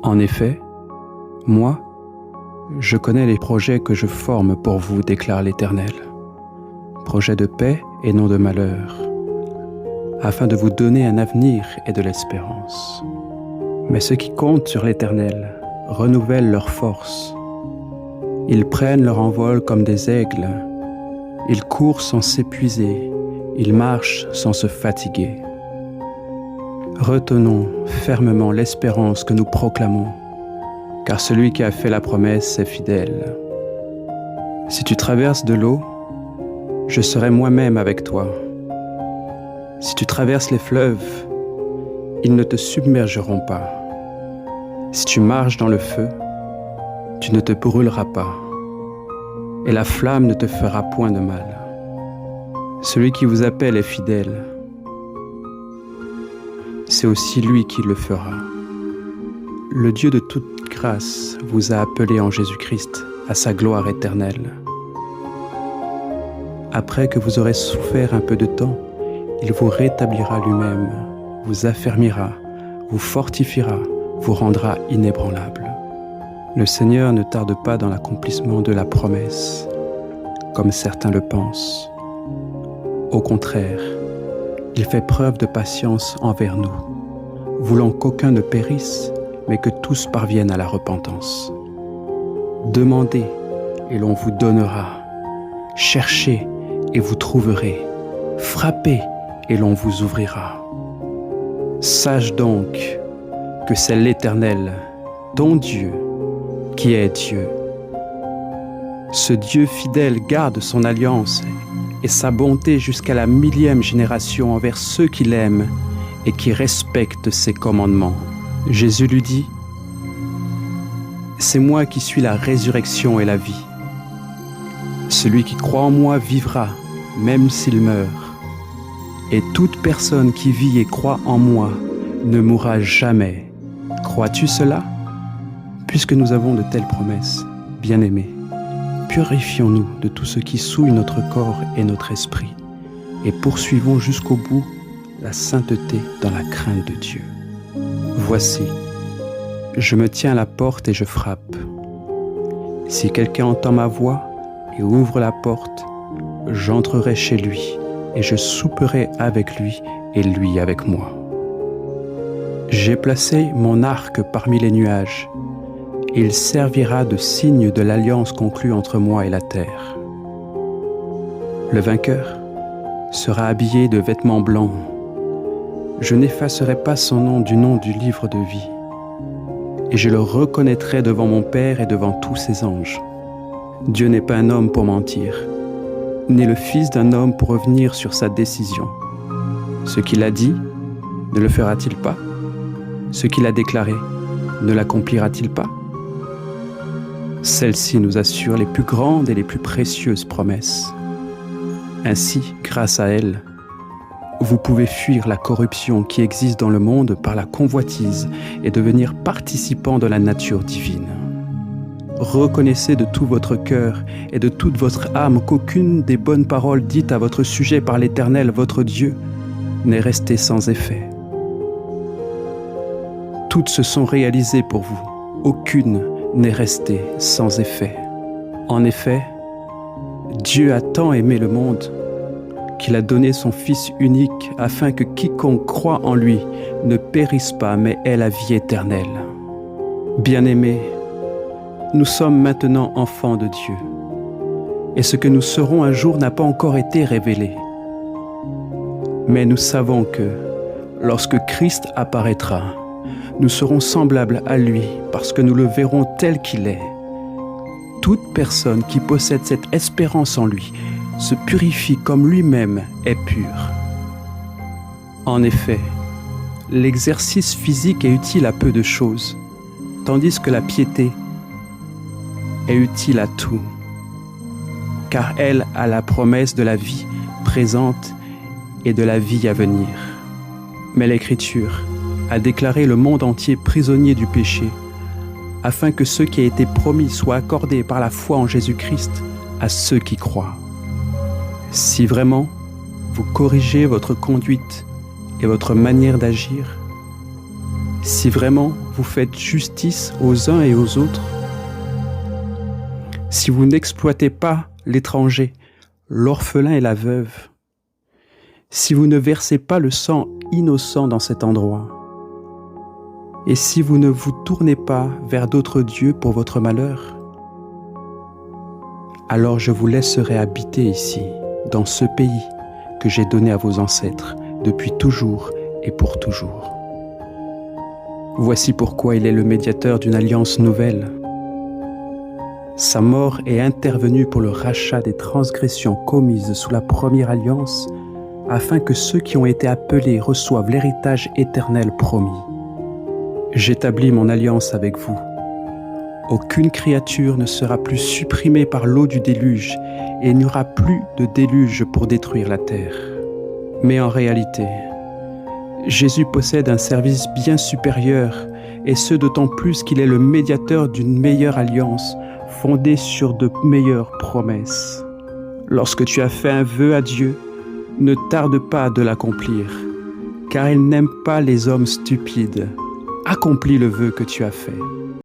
En effet, moi, je connais les projets que je forme pour vous, déclare l'Éternel. Projets de paix et non de malheur, afin de vous donner un avenir et de l'espérance. Mais ceux qui comptent sur l'Éternel renouvellent leurs forces. Ils prennent leur envol comme des aigles. Ils courent sans s'épuiser. Ils marchent sans se fatiguer. Retenons fermement l'espérance que nous proclamons, car celui qui a fait la promesse est fidèle. Si tu traverses de l'eau, je serai moi-même avec toi. Si tu traverses les fleuves, ils ne te submergeront pas. Si tu marches dans le feu, tu ne te brûleras pas, et la flamme ne te fera point de mal. Celui qui vous appelle est fidèle. C'est aussi lui qui le fera. Le Dieu de toute grâce vous a appelé en Jésus-Christ à sa gloire éternelle. Après que vous aurez souffert un peu de temps, il vous rétablira lui-même, vous affermira, vous fortifiera, vous rendra inébranlable. Le Seigneur ne tarde pas dans l'accomplissement de la promesse, comme certains le pensent. Au contraire, il fait preuve de patience envers nous, voulant qu'aucun ne périsse, mais que tous parviennent à la repentance. Demandez et l'on vous donnera. Cherchez et vous trouverez. Frappez et l'on vous ouvrira. Sache donc que c'est l'Éternel, ton Dieu, qui est Dieu. Ce Dieu fidèle garde son alliance et sa bonté jusqu'à la 1000e génération envers ceux qui l'aiment et qui respectent ses commandements. Jésus lui dit : « C'est moi qui suis la résurrection et la vie. Celui qui croit en moi vivra, même s'il meurt. Et toute personne qui vit et croit en moi ne mourra jamais. Crois-tu cela ? Puisque nous avons de telles promesses, bien-aimés, purifions-nous de tout ce qui souille notre corps et notre esprit, et poursuivons jusqu'au bout la sainteté dans la crainte de Dieu. Voici, je me tiens à la porte et je frappe. Si quelqu'un entend ma voix et ouvre la porte, j'entrerai chez lui et je souperai avec lui et lui avec moi. J'ai placé mon arc parmi les nuages. Il servira de signe de l'alliance conclue entre moi et la terre. Le vainqueur sera habillé de vêtements blancs. Je n'effacerai pas son nom du livre de vie, et je le reconnaîtrai devant mon Père et devant tous ses anges. Dieu n'est pas un homme pour mentir, ni le fils d'un homme pour revenir sur sa décision. Ce qu'il a dit, ne le fera-t-il pas ? Ce qu'il a déclaré, ne l'accomplira-t-il pas ? Celle-ci nous assure les plus grandes et les plus précieuses promesses. Ainsi, grâce à elle, vous pouvez fuir la corruption qui existe dans le monde par la convoitise et devenir participant de la nature divine. Reconnaissez de tout votre cœur et de toute votre âme qu'aucune des bonnes paroles dites à votre sujet par l'Éternel, votre Dieu, n'est restée sans effet. Toutes se sont réalisées pour vous, aucune n'est restée sans effet. En effet, Dieu a tant aimé le monde qu'il a donné son Fils unique afin que quiconque croit en lui ne périsse pas mais ait la vie éternelle. Bien-aimés, nous sommes maintenant enfants de Dieu, et ce que nous serons un jour n'a pas encore été révélé. Mais nous savons que, lorsque Christ apparaîtra, nous serons semblables à lui parce que nous le verrons tel qu'il est. Toute personne qui possède cette espérance en lui se purifie comme lui-même est pur. En effet, l'exercice physique est utile à peu de choses, tandis que la piété est utile à tout, car elle a la promesse de la vie présente et de la vie à venir. Mais l'Écriture a déclaré le monde entier prisonnier du péché, afin que ce qui a été promis soit accordé par la foi en Jésus-Christ à ceux qui croient. Si vraiment vous corrigez votre conduite et votre manière d'agir, si vraiment vous faites justice aux uns et aux autres, si vous n'exploitez pas l'étranger, l'orphelin et la veuve, si vous ne versez pas le sang innocent dans cet endroit, et si vous ne vous tournez pas vers d'autres dieux pour votre malheur, alors je vous laisserai habiter ici, dans ce pays que j'ai donné à vos ancêtres depuis toujours et pour toujours. Voici pourquoi il est le médiateur d'une alliance nouvelle. Sa mort est intervenue pour le rachat des transgressions commises sous la première alliance, afin que ceux qui ont été appelés reçoivent l'héritage éternel promis. J'établis mon alliance avec vous. Aucune créature ne sera plus supprimée par l'eau du déluge et il n'y aura plus de déluge pour détruire la terre. Mais en réalité, Jésus possède un service bien supérieur et ce d'autant plus qu'il est le médiateur d'une meilleure alliance fondée sur de meilleures promesses. Lorsque tu as fait un vœu à Dieu, ne tarde pas de l'accomplir, car il n'aime pas les hommes stupides. Accomplis le vœu que tu as fait.